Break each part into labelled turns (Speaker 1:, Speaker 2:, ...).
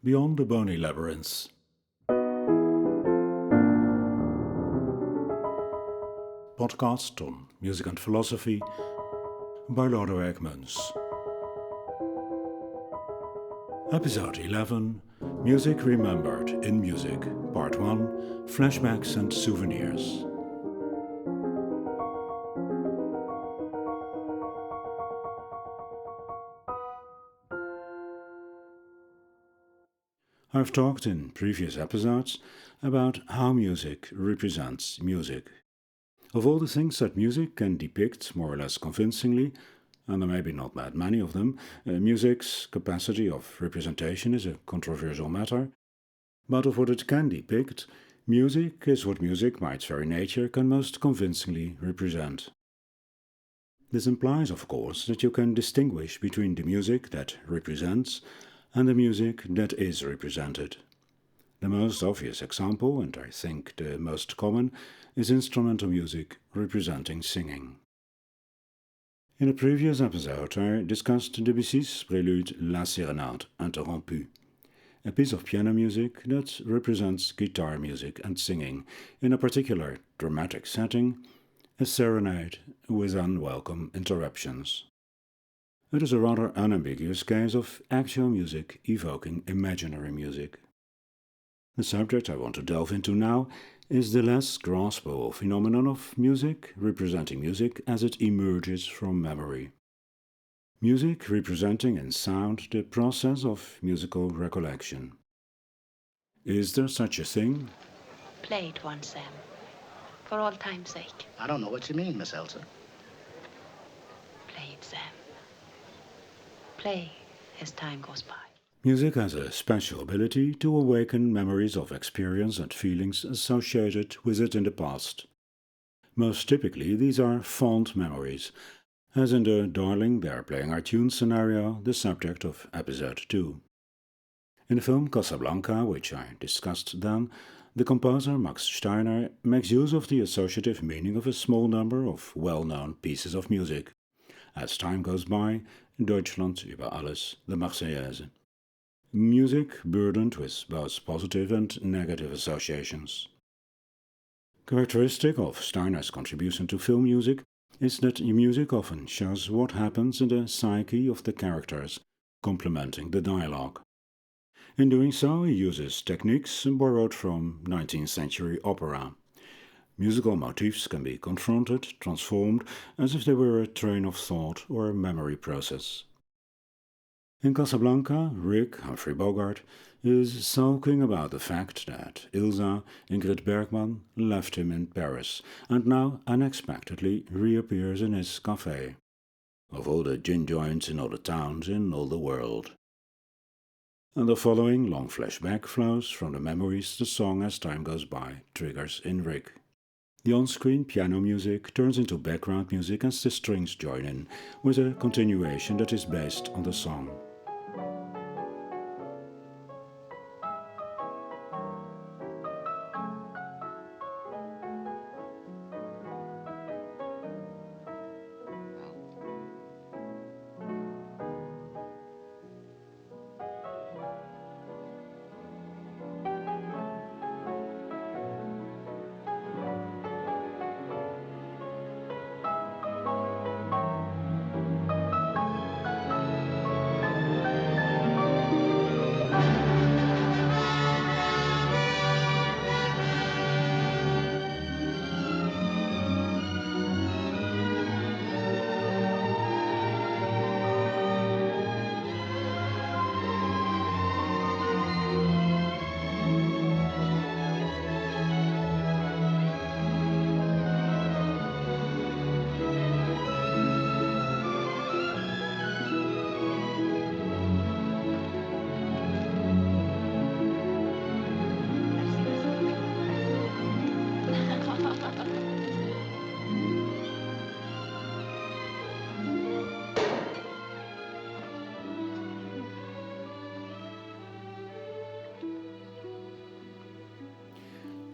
Speaker 1: Beyond the Bony Labyrinths. Podcast on music and philosophy by Ludwig. Episode 11, Music Remembered in Music, Part 1, Flashbacks and Souvenirs. I've talked in previous episodes about how music represents music. Of all the things that music can depict more or less convincingly, and there may be not that many of them, music's capacity of representation is a controversial matter. But of what it can depict, music is what music by its very nature can most convincingly represent. This implies, of course, that you can distinguish between the music that represents and the music that is represented. The most obvious example, and I think the most common, is instrumental music representing singing. In a previous episode, I discussed Debussy's prelude La Sérénade Interrompue, a piece of piano music that represents guitar music and singing in a particular dramatic setting, a serenade with unwelcome interruptions. It is a rather unambiguous case of actual music evoking imaginary music. The subject I want to delve into now is the less graspable phenomenon of music representing music as it emerges from memory. Music representing in sound the process of musical recollection. Is there such a thing?
Speaker 2: Play it once, Sam. For all time's sake.
Speaker 3: I don't know what you mean, Miss Elsa.
Speaker 2: Play it, Sam. Play as time goes by.
Speaker 1: Music has a special ability to awaken memories of experience and feelings associated with it in the past. Most typically, these are fond memories, as in the Darling, They're Playing Our Tune scenario, the subject of episode 2. In the film Casablanca, which I discussed then, the composer Max Steiner makes use of the associative meaning of a small number of well-known pieces of music. As time goes by, Deutschland über alles, the Marseillaise. Music burdened with both positive and negative associations. Characteristic of Steiner's contribution to film music is that music often shows what happens in the psyche of the characters, complementing the dialogue. In doing so, he uses techniques borrowed from 19th century opera. Musical motifs can be confronted, transformed, as if they were a train of thought or a memory process. In Casablanca, Rick, Humphrey Bogart, is sulking about the fact that Ilsa, Ingrid Bergman, left him in Paris and now unexpectedly reappears in his café. Of all the gin joints in all the towns in all the world. And the following long flashback flows from the memories the song as time goes by triggers in Rick. The on-screen piano music turns into background music as the strings join in, with a continuation that is based on the song.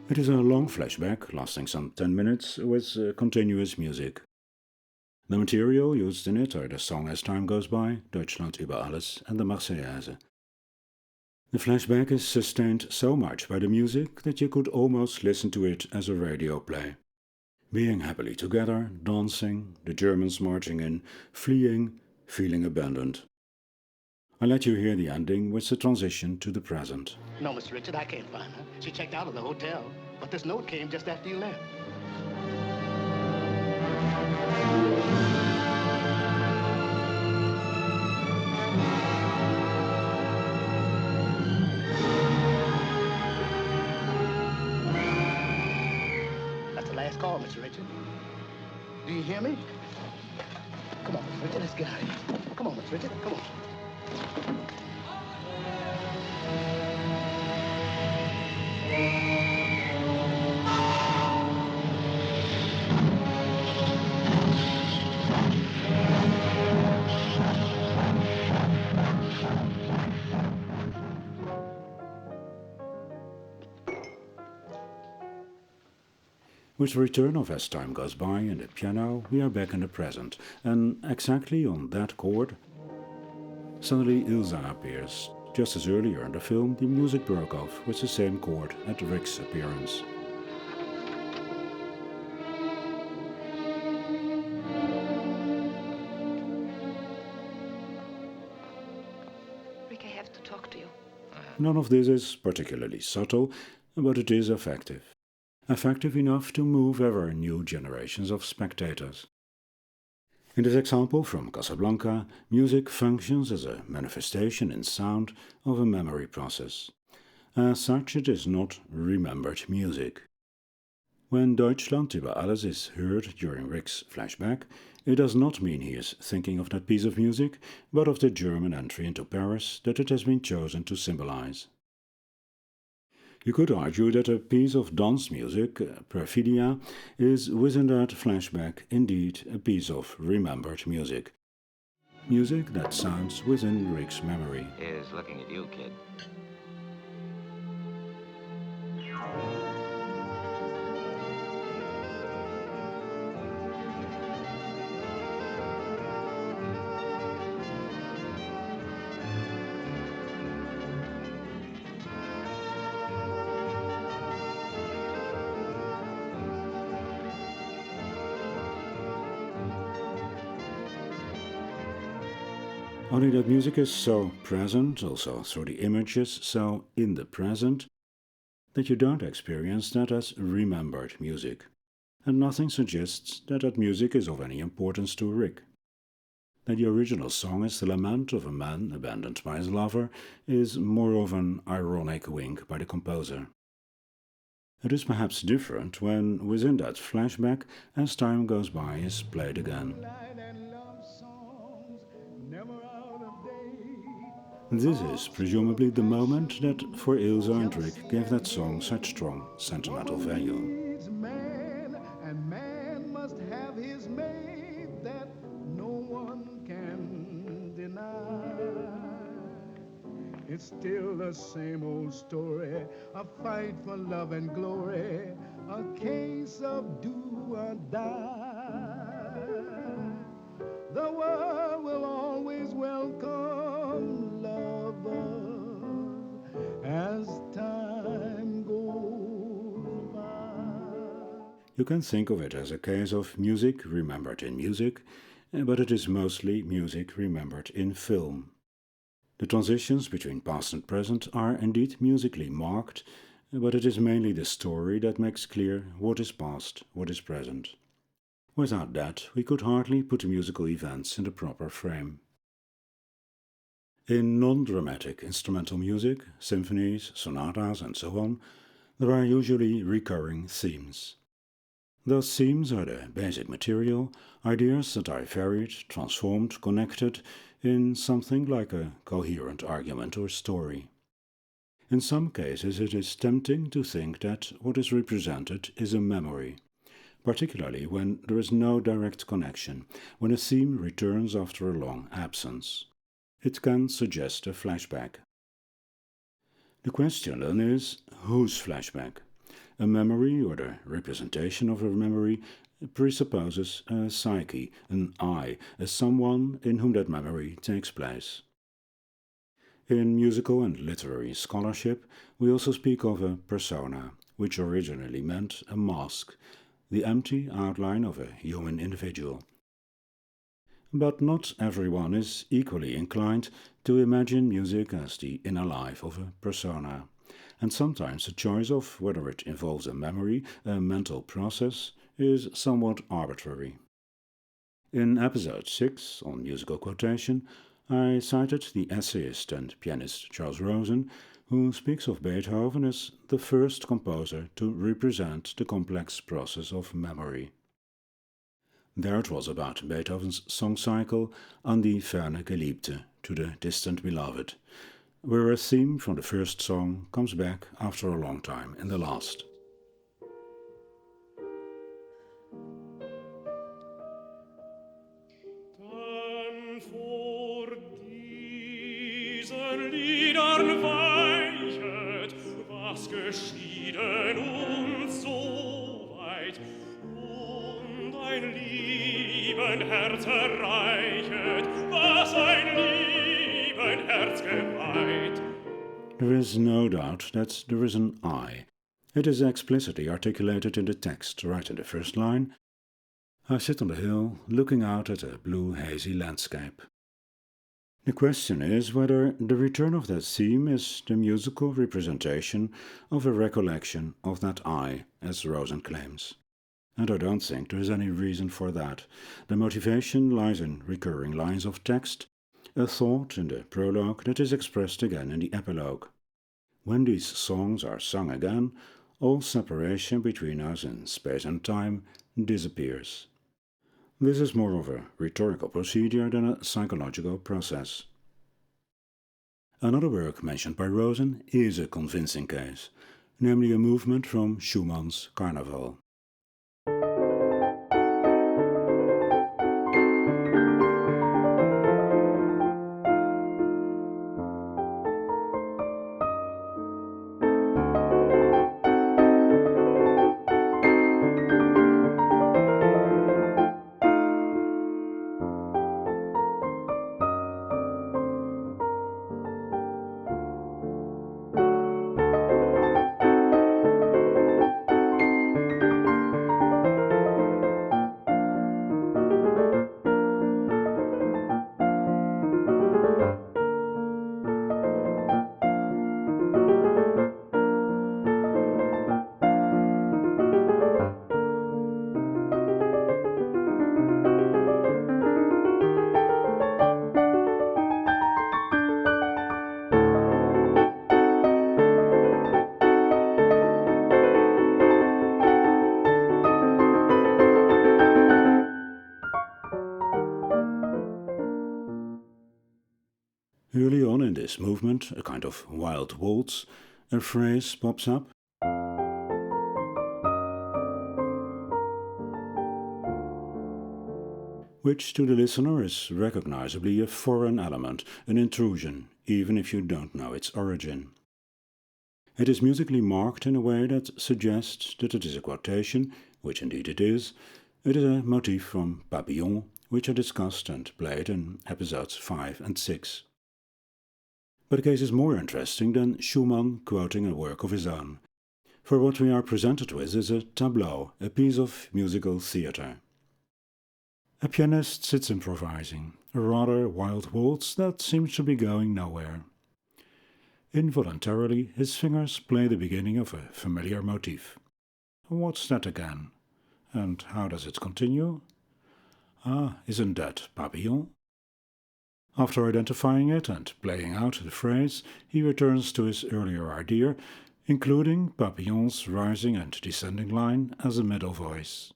Speaker 1: It is a long flashback, lasting some 10 minutes, with continuous music. The material used in it are the song As Time Goes By, Deutschland über alles, and the Marseillaise. The flashback is sustained so much by the music that you could almost listen to it as a radio play. Being happily together, dancing, the Germans marching in, fleeing, feeling abandoned. I let you hear the ending with the transition to the present.
Speaker 3: No, Mr. Richard, I can't find her. She checked out of the hotel, but this note came just after you left. That's the last call, Mr. Richard. Do you hear me? Come on, Mr. Richard, let's get out of here. Come on, Mr. Richard, come on.
Speaker 1: With the return of As Time Goes By and the piano, we are back in the present, and exactly on that chord, suddenly Ilsa appears. Just as earlier in the film, the music broke off with the same chord at Rick's appearance.
Speaker 2: Rick, I have to talk to you.
Speaker 1: None of this is particularly subtle, but it is effective. Effective enough to move ever new generations of spectators. In this example from Casablanca, music functions as a manifestation in sound of a memory process. As such, it is not remembered music. When Deutschland über alles is heard during Rick's flashback, it does not mean he is thinking of that piece of music, but of the German entry into Paris that it has been chosen to symbolize. You could argue that a piece of dance music, Perfidia, is within that flashback indeed a piece of remembered music. Music that sounds within Rick's memory.
Speaker 4: Is looking at you, kid.
Speaker 1: Only that music is so present, also through the images, so in the present, that you don't experience that as remembered music. And nothing suggests that that music is of any importance to Rick. That the original song is the lament of a man abandoned by his lover is more of an ironic wink by the composer. It is perhaps different when, within that flashback, As Time Goes By is played again. This is presumably the moment that, for Ilsa and Rick, gave that song such strong sentimental value.
Speaker 5: Man, and man must have his mate that no one can deny. It's still the same old story, a fight for love and glory, a case of do or die. The world will always welcome lovers as time goes by.
Speaker 1: You can think of it as a case of music remembered in music, but it is mostly music remembered in film. The transitions between past and present are indeed musically marked, but it is mainly the story that makes clear what is past, what is present. Without that, we could hardly put musical events in the proper frame. In non-dramatic instrumental music, symphonies, sonatas, and so on, there are usually recurring themes. Those themes are the basic material, ideas that are varied, transformed, connected in something like a coherent argument or story. In some cases, it is tempting to think that what is represented is a memory, particularly when there is no direct connection, when a theme returns after a long absence. It can suggest a flashback. The question then is, whose flashback? A memory or the representation of a memory presupposes a psyche, an I, a someone in whom that memory takes place. In musical and literary scholarship, we also speak of a persona, which originally meant a mask, the empty outline of a human individual. But not everyone is equally inclined to imagine music as the inner life of a persona, and sometimes the choice of whether it involves a memory, a mental process, is somewhat arbitrary. In episode 6 on musical quotation, I cited the essayist and pianist Charles Rosen, who speaks of Beethoven as the first composer to represent the complex process of memory. There it was about Beethoven's song cycle An die ferne Geliebte, to the distant beloved, where a theme from the first song comes back after a long time in the last.
Speaker 4: Dann vor diesen Liedern weichet, was geschieden uns so weit, und ein lieben Herz erreichet, was ein lieben Herz geweiht.
Speaker 1: There is no doubt that there is an I. It is explicitly articulated in the text right in the first line. I sit on the hill, looking out at a blue, hazy landscape. The question is whether the return of that theme is the musical representation of a recollection of that I, as Rosen claims. And I don't think there is any reason for that. The motivation lies in recurring lines of text, a thought in the prologue that is expressed again in the epilogue. When these songs are sung again, all separation between us in space and time disappears. This is more of a rhetorical procedure than a psychological process. Another work mentioned by Rosen is a convincing case, namely a movement from Schumann's Carnaval. Early on in this movement, a kind of wild waltz, a phrase pops up. Which to the listener is recognizably a foreign element, an intrusion, even if you don't know its origin. It is musically marked in a way that suggests that it is a quotation, which indeed it is. It is a motif from Papillon, which I discussed and played in episodes 5 and 6. But the case is more interesting than Schumann quoting a work of his own, for what we are presented with is a tableau, a piece of musical theatre. A pianist sits improvising, a rather wild waltz that seems to be going nowhere. Involuntarily, his fingers play the beginning of a familiar motif. What's that again? And how does it continue? Ah, isn't that Papillon? After identifying it and playing out the phrase, he returns to his earlier idea, including Papillon's rising and descending line as a middle voice.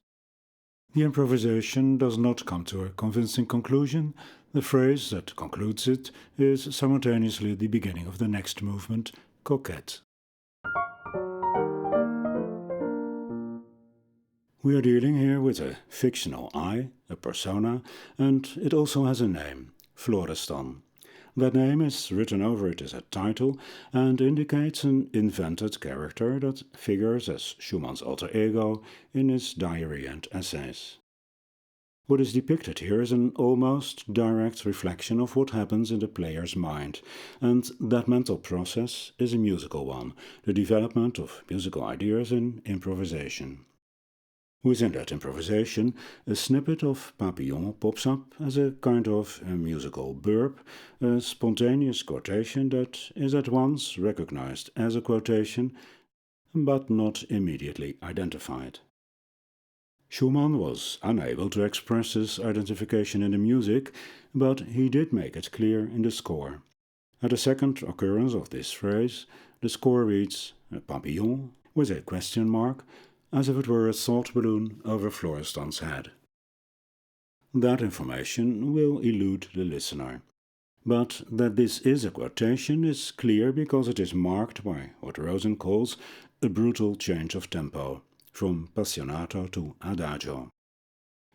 Speaker 1: The improvisation does not come to a convincing conclusion. The phrase that concludes it is simultaneously the beginning of the next movement, Coquette. We are dealing here with a fictional I, a persona, and it also has a name, Florestan. That name is written over it as a title and indicates an invented character that figures as Schumann's alter ego in his diary and essays. What is depicted here is an almost direct reflection of what happens in the player's mind, and that mental process is a musical one, the development of musical ideas in improvisation. Within that improvisation, a snippet of Papillon pops up as a kind of a musical burp, a spontaneous quotation that is at once recognized as a quotation, but not immediately identified. Schumann was unable to express his identification in the music, but he did make it clear in the score. At the second occurrence of this phrase, the score reads Papillon with a question mark, as if it were a thought balloon over Florestan's head. That information will elude the listener. But that this is a quotation is clear because it is marked by what Rosen calls a brutal change of tempo, from passionato to adagio.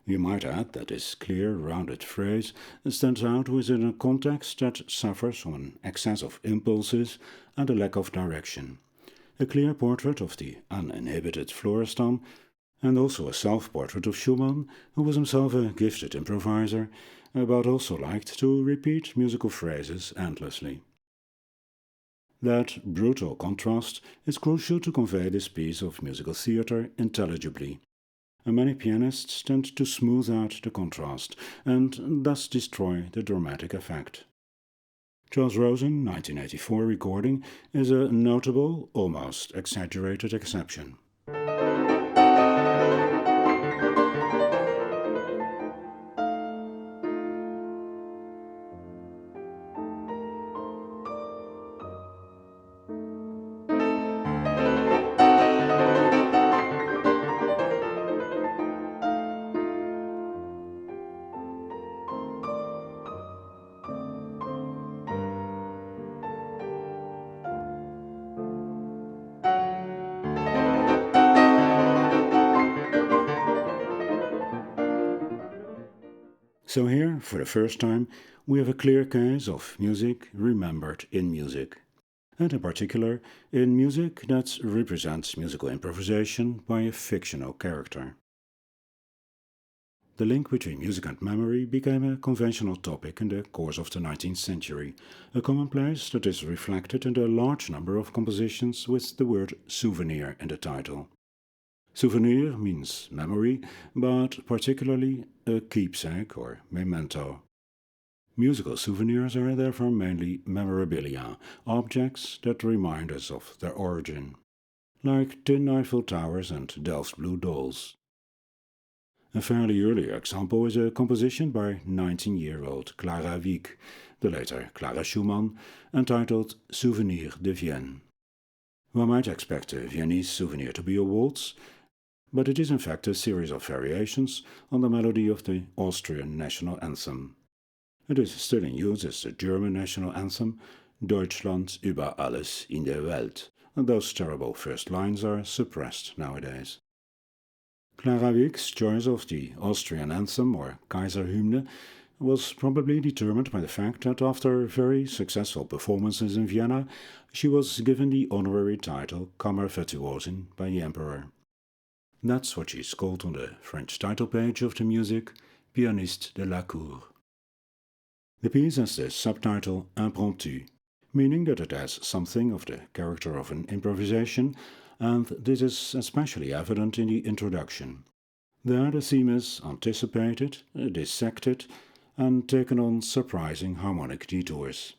Speaker 1: You might add that this clear, rounded phrase stands out within a context that suffers from an excess of impulses and a lack of direction. A clear portrait of the uninhibited Florestan, and also a self-portrait of Schumann, who was himself a gifted improviser, but also liked to repeat musical phrases endlessly. That brutal contrast is crucial to convey this piece of musical theatre intelligibly, and many pianists tend to smooth out the contrast and thus destroy the dramatic effect. Charles Rosen, 1984 recording, is a notable, almost exaggerated exception. So here, for the first time, we have a clear case of music remembered in music, and in particular in music that represents musical improvisation by a fictional character. The link between music and memory became a conventional topic in the course of the 19th century, a commonplace that is reflected in the large number of compositions with the word souvenir in the title. Souvenir means memory, but particularly a keepsake or memento. Musical souvenirs are therefore mainly memorabilia, objects that remind us of their origin, like tin Eiffel towers and Delft blue dolls. A fairly early example is a composition by 19-year-old Clara Wieck, the later Clara Schumann, entitled Souvenir de Vienne. One might expect a Viennese souvenir to be a waltz, but it is in fact a series of variations on the melody of the Austrian national anthem. It is still in use as the German national anthem, Deutschland über alles in der Welt, and those terrible first lines are suppressed nowadays. Clara Wieck's choice of the Austrian anthem, or Kaiserhymne, was probably determined by the fact that after very successful performances in Vienna, she was given the honorary title Kammervirtuosin by the emperor. That's what she's called on the French title page of the music, Pianiste de la Cour. The piece has the subtitle Impromptu, meaning that it has something of the character of an improvisation, and this is especially evident in the introduction. There the theme is anticipated, dissected, and taken on surprising harmonic detours.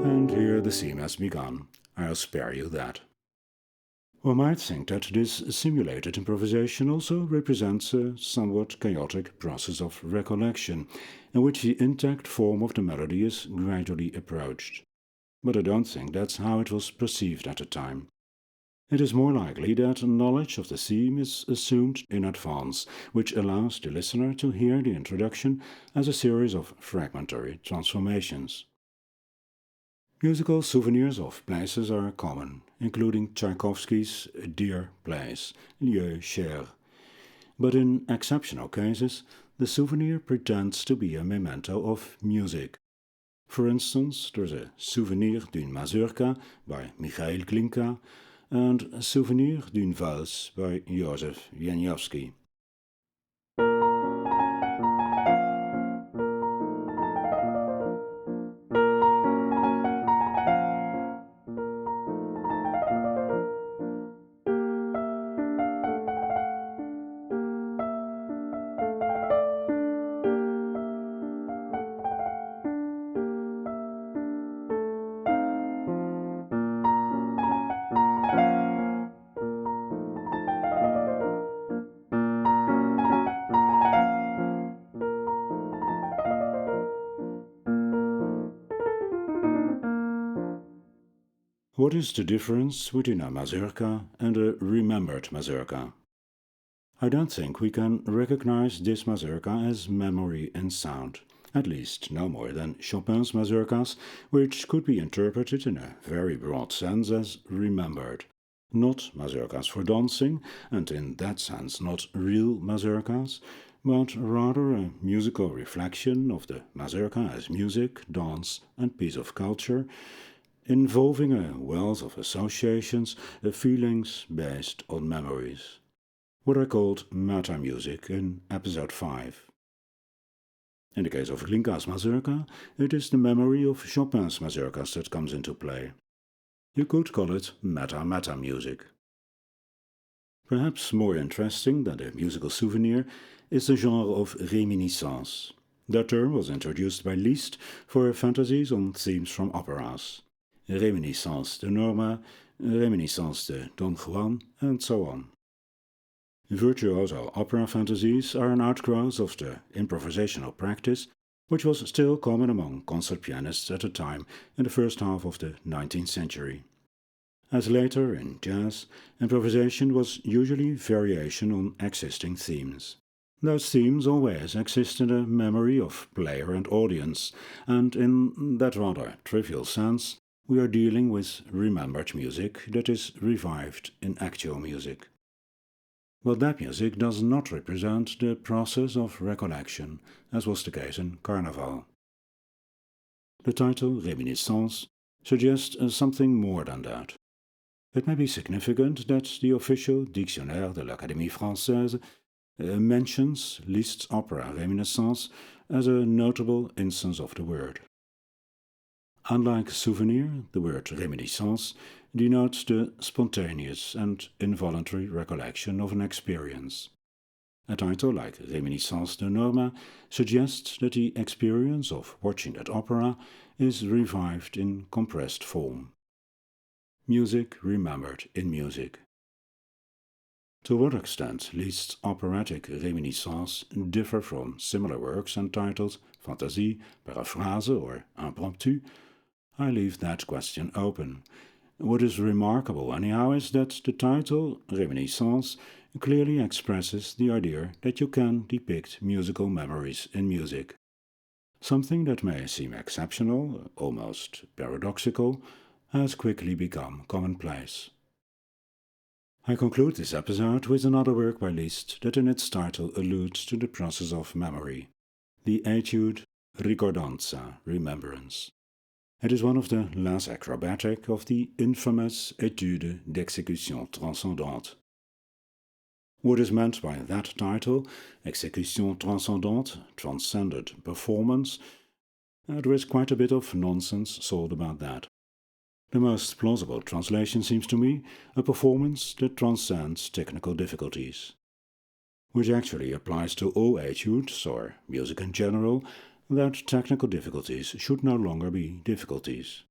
Speaker 1: And here the theme has begun. I'll spare you that. One might think that this simulated improvisation also represents a somewhat chaotic process of recollection, in which the intact form of the melody is gradually approached. But I don't think that's how it was perceived at the time. It is more likely that knowledge of the theme is assumed in advance, which allows the listener to hear the introduction as a series of fragmentary transformations. Musical souvenirs of places are common, including Tchaikovsky's Dear Place, Lieu cher. But in exceptional cases, the souvenir pretends to be a memento of music. For instance, there's a Souvenir d'une mazurka by Mikhail Glinka and Souvenir d'une valse by Joseph Wieniawski. What is the difference between a mazurka and a remembered mazurka? I don't think we can recognize this mazurka as memory in sound, at least no more than Chopin's mazurkas, which could be interpreted in a very broad sense as remembered. Not mazurkas for dancing, and in that sense not real mazurkas, but rather a musical reflection of the mazurka as music, dance, and piece of culture, involving a wealth of associations, feelings based on memories. What I called meta-music in episode 5. In the case of Glinka's mazurka, it is the memory of Chopin's mazurkas that comes into play. You could call it meta-meta music. Perhaps more interesting than the musical souvenir is the genre of Réminiscences. That term was introduced by Liszt for fantasies on themes from operas. Réminiscences de Norma, Réminiscences de Don Juan, and so on. Virtuoso opera fantasies are an outgrowth of the improvisational practice, which was still common among concert pianists at the time in the first half of the 19th century. As later in jazz, improvisation was usually variation on existing themes. Those themes always exist in the memory of player and audience, and in that rather trivial sense, we are dealing with remembered music that is revived in actual music. But that music does not represent the process of recollection, as was the case in Carnaval. The title Réminiscences suggests something more than that. It may be significant that the official Dictionnaire de l'Académie Française mentions Liszt's opera Réminiscences as a notable instance of the word. Unlike souvenir, the word réminiscence denotes the spontaneous and involuntary recollection of an experience. A title like Réminiscences de Norma suggests that the experience of watching that opera is revived in compressed form. Music remembered in music. To what extent Liszt's operatic Réminiscences differ from similar works entitled Fantasie, Paraphrase, or Impromptu, I leave that question open. What is remarkable, anyhow, is that the title, Réminiscences, clearly expresses the idea that you can depict musical memories in music. Something that may seem exceptional, almost paradoxical, has quickly become commonplace. I conclude this episode with another work by Liszt that in its title alludes to the process of memory, the etude Ricordanza, Remembrance. It is one of the less acrobatic of the infamous Etudes d'exécution transcendante. What is meant by that title, exécution transcendante, transcended performance? There is quite a bit of nonsense sold about that. The most plausible translation seems to me a performance that transcends technical difficulties, which actually applies to all etudes, or music in general, that technical difficulties should no longer be difficulties.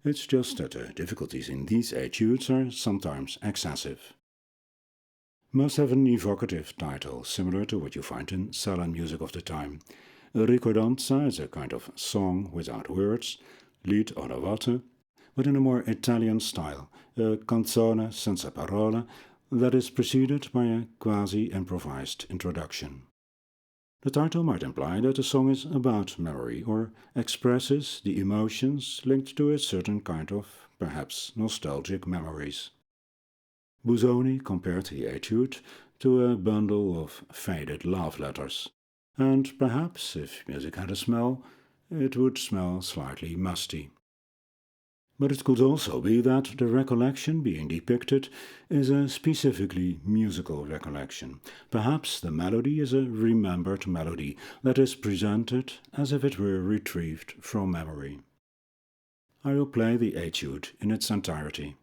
Speaker 1: It's just that the difficulties in these etudes are sometimes excessive. Most have an evocative title, similar to what you find in salon music of the time. Ricordanza is a kind of song without words, Lied oder Worte, but in a more Italian style, a canzone senza parole, that is preceded by a quasi-improvised introduction. The title might imply that the song is about memory or expresses the emotions linked to a certain kind of, perhaps, nostalgic memories. Busoni compared the etude to a bundle of faded love letters, and perhaps, if music had a smell, it would smell slightly musty. But it could also be that the recollection being depicted is a specifically musical recollection. Perhaps the melody is a remembered melody that is presented as if it were retrieved from memory. I will play the etude in its entirety.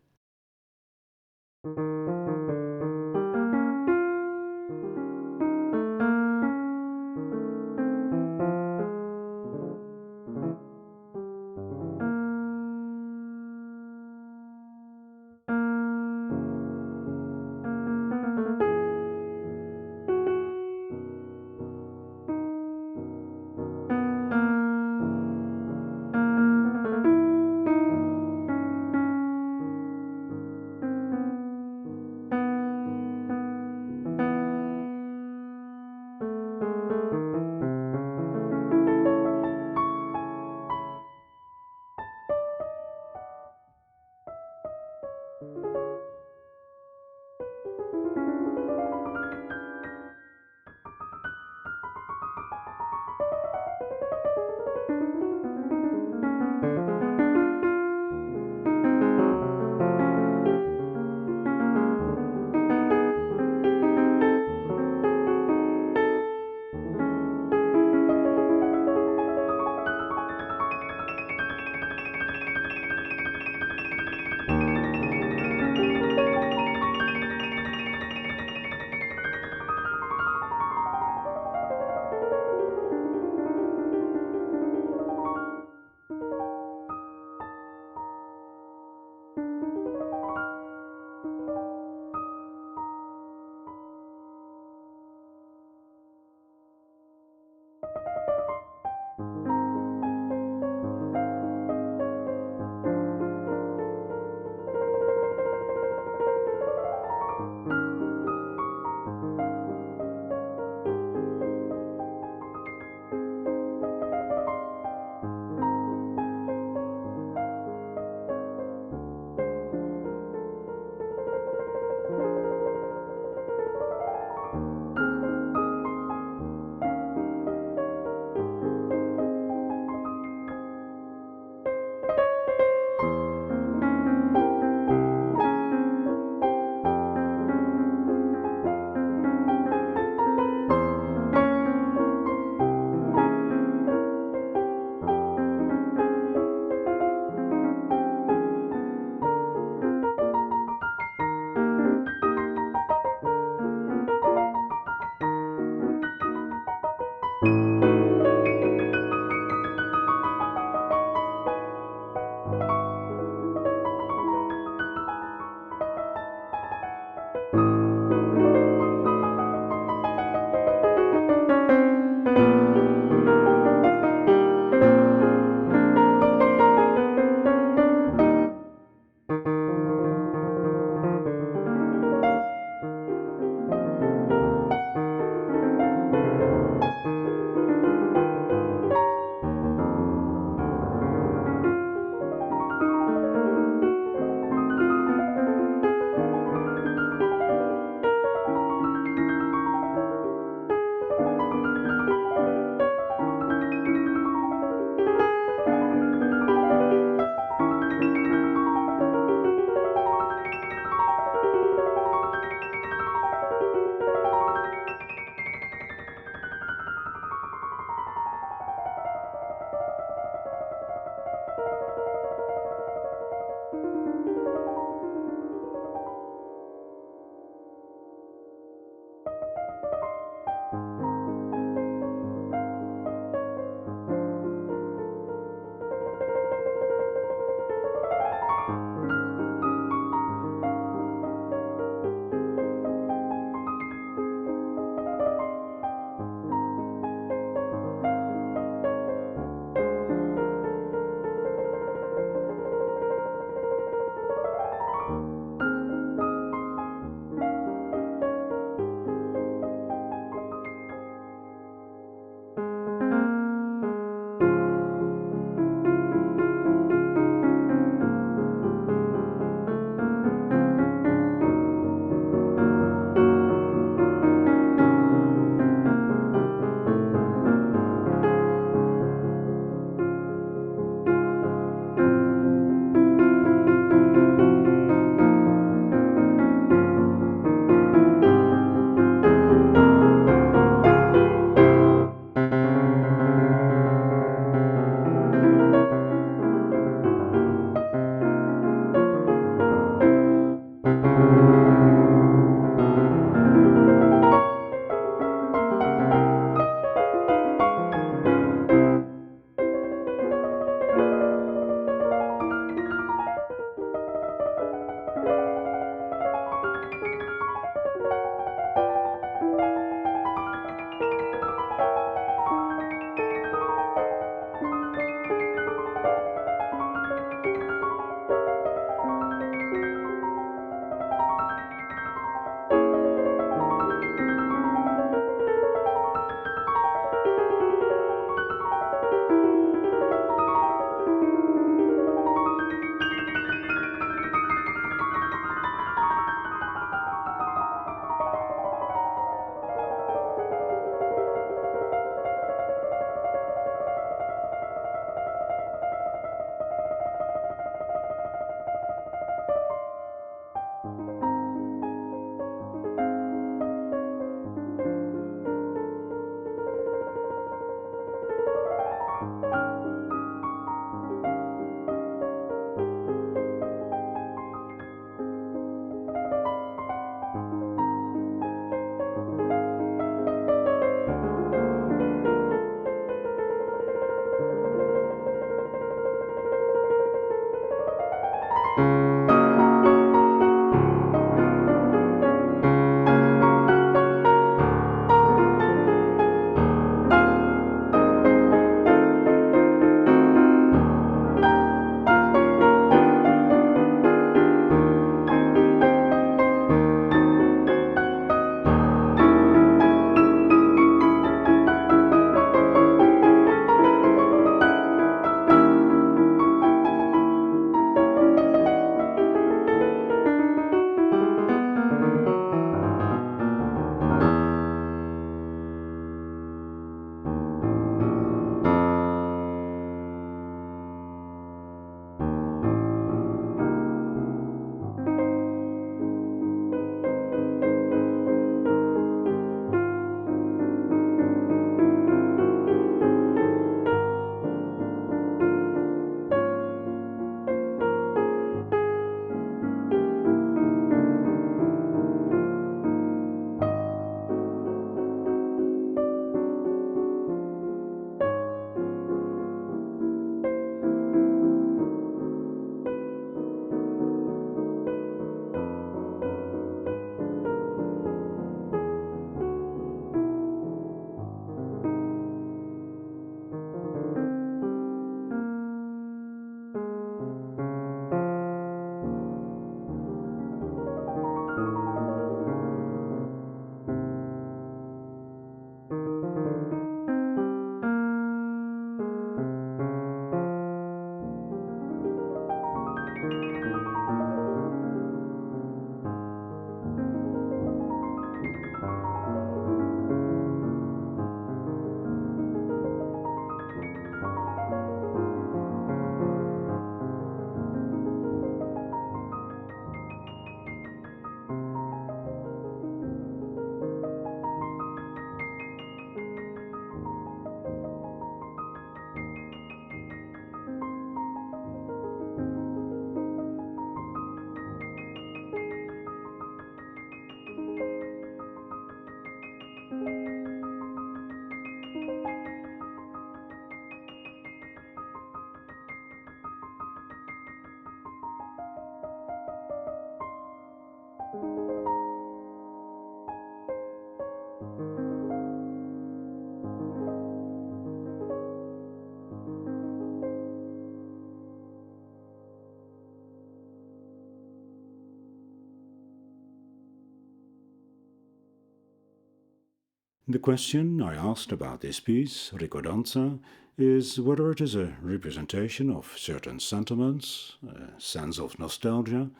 Speaker 1: The question I asked about this piece, Ricordanza, is whether it is a representation of certain sentiments, a sense of nostalgia,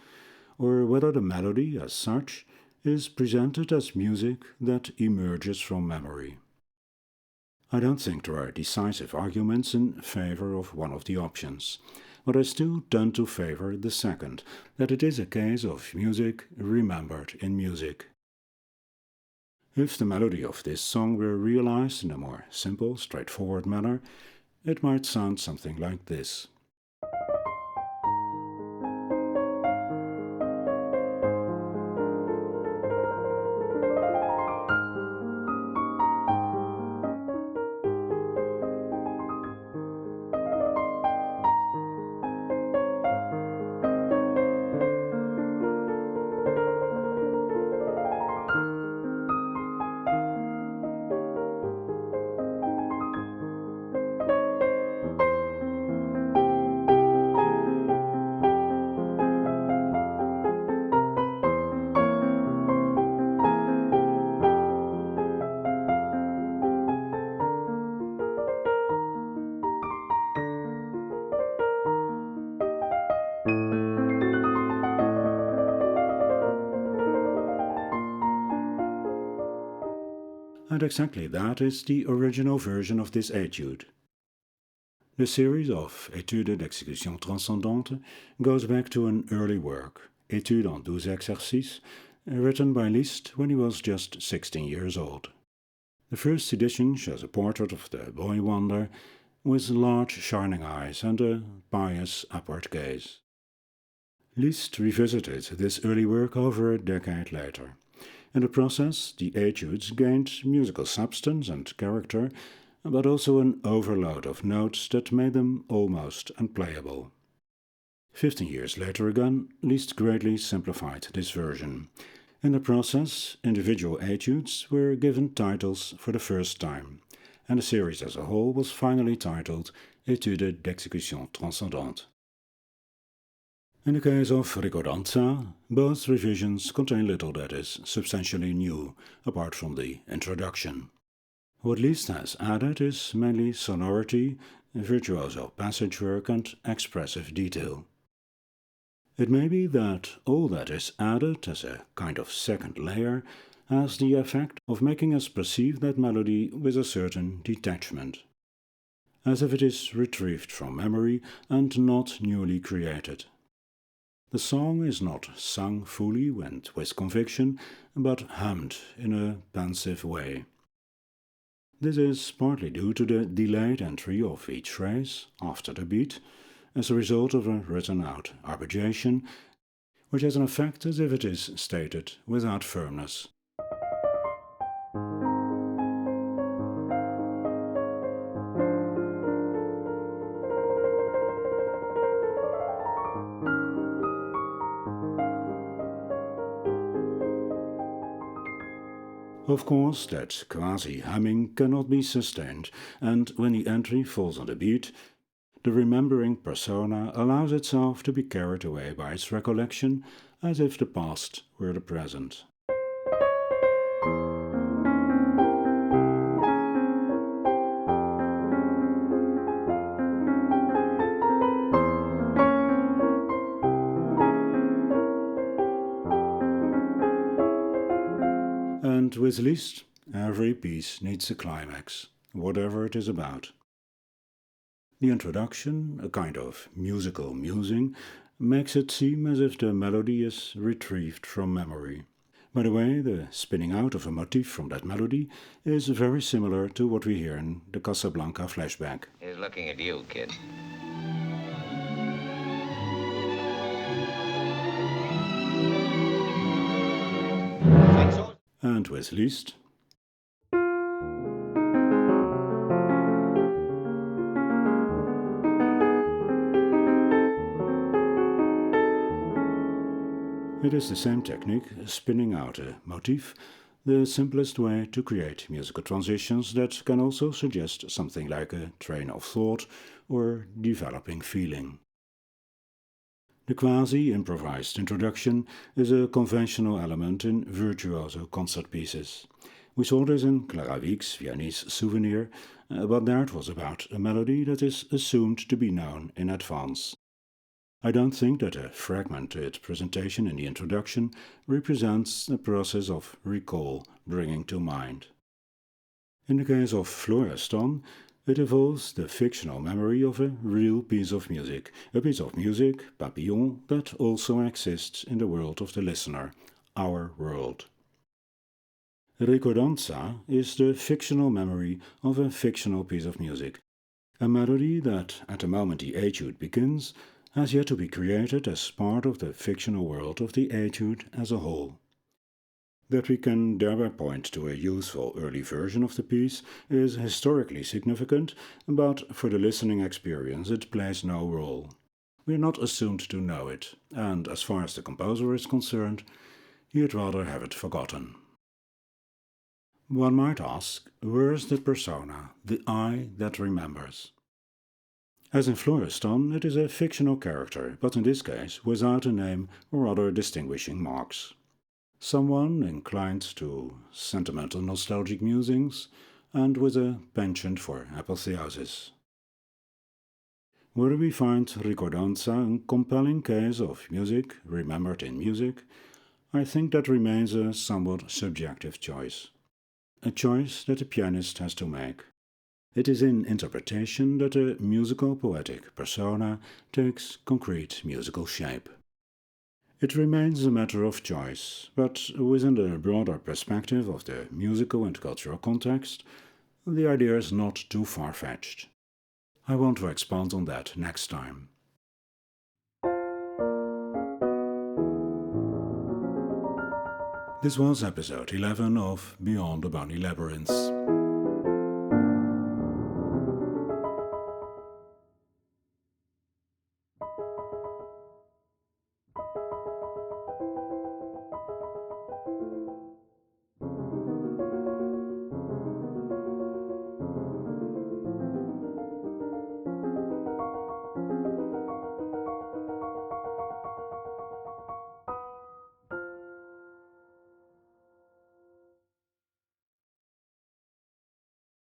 Speaker 1: or whether the melody as such is presented as music that emerges from memory. I don't think there are decisive arguments in favor of one of the options, but I still tend to favor the second, that it is a case of music remembered in music. If the melody of this song were realized in a more simple, straightforward manner, it might sound something like this. And exactly that is the original version of this etude. The series of Etudes d'exécution transcendante goes back to an early work, Etude en 12 exercices, written by Liszt when he was just 16 years old. The first edition shows a portrait of the boy wonder with large shining eyes and a pious upward gaze. Liszt revisited this early work over a decade later. In the process, the etudes gained musical substance and character, but also an overload of notes that made them almost unplayable. 15 years later again, Liszt greatly simplified this version. In the process, individual etudes were given titles for the first time, and the series as a whole was finally titled Etudes d'exécution transcendante. In the case of Ricordanza, both revisions contain little that is substantially new, apart from the introduction. What Liszt has added is mainly sonority, virtuoso passage work and expressive detail. It may be that all that is added as a kind of second layer has the effect of making us perceive that melody with a certain detachment, as if it is retrieved from memory and not newly created. The song is not sung fully and with conviction, but hummed in a pensive way. This is partly due to the delayed entry of each phrase after the beat, as a result of a written-out arpeggiation, which has an effect as if it is stated without firmness. Of course, that quasi-humming cannot be sustained, and when the entry falls on the beat, the remembering persona allows itself to be carried away by its recollection, as if the past were the present. And with Liszt, every piece needs a climax, whatever it is about. The introduction, a kind of musical musing, makes it seem as if the melody is retrieved from memory. By the way, the spinning out of a motif from that melody is very similar to what we hear in the Casablanca flashback.
Speaker 6: He's looking at you, kid.
Speaker 1: And with Liszt, it is the same technique, spinning out a motif, the simplest way to create musical transitions that can also suggest something like a train of thought or developing feeling. The quasi-improvised introduction is a conventional element in virtuoso concert pieces, We saw this in Clara Wieck's Viennese Souvenir, but there it was about a melody that is assumed to be known in advance. I don't think that a fragmented presentation in the introduction represents a process of recall, bringing to mind. In the case of Florestan, it involves the fictional memory of a real piece of music, papillon, that also exists in the world of the listener, our world. Ricordanza is the fictional memory of a fictional piece of music, a melody that, at the moment the etude begins, has yet to be created as part of the fictional world of the etude as a whole. That we can thereby point to a useful early version of the piece is historically significant, but for the listening experience it plays no role. We are not assumed to know it, and as far as the composer is concerned, he'd rather have it forgotten. One might ask, where is the persona, the I that remembers? As in Florestan, it is a fictional character, but in this case without a name or other distinguishing marks. Someone inclined to sentimental nostalgic musings and with a penchant for apotheosis. Whether we find Ricordanza a compelling case of music remembered in music, I think that remains a somewhat subjective choice. A choice that the pianist has to make. It is in interpretation that a musical poetic persona takes concrete musical shape. It remains a matter of choice, but within the broader perspective of the musical and cultural context, the idea is not too far-fetched. I want to expand on that next time. This was episode 11 of Beyond the Bony Labyrinths.